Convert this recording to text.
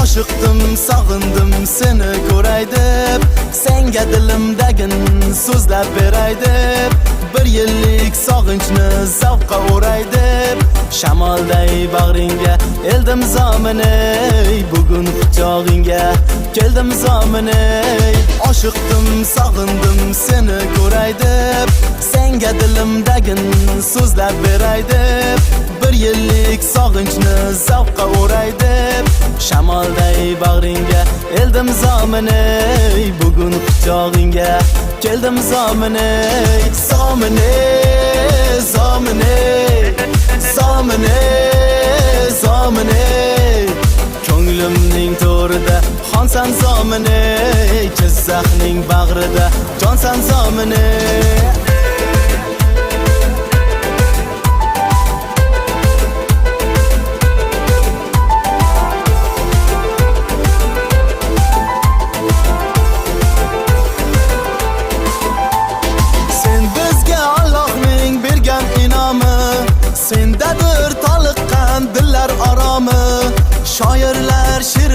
Oshiqdim, sog'indim seni ko'ray deb, senga dilimdagin so'zlab beray deb, bir yillik sog'inchni zavqqa o'ray deb, shamolday bag'ringga eldim zominey, bugun quchog'ingga keldim zominey. Oshiqdim, sog'indim seni ko'ray deb, senga dilimdagin so'zlab beray deb, bir yillik sog'inchni zavqqa o'ray deb, shamolday bag'ringga eldim zominey, bugun quchog'ingga keldim zominey. Zominey, zominey, zominey, zominey, ko'nglimning to'rida xonsan zominey, Jizzaxning bag'rida jonsan zominey. Sendadir toliqqan dillar aromi, shoirlar she'r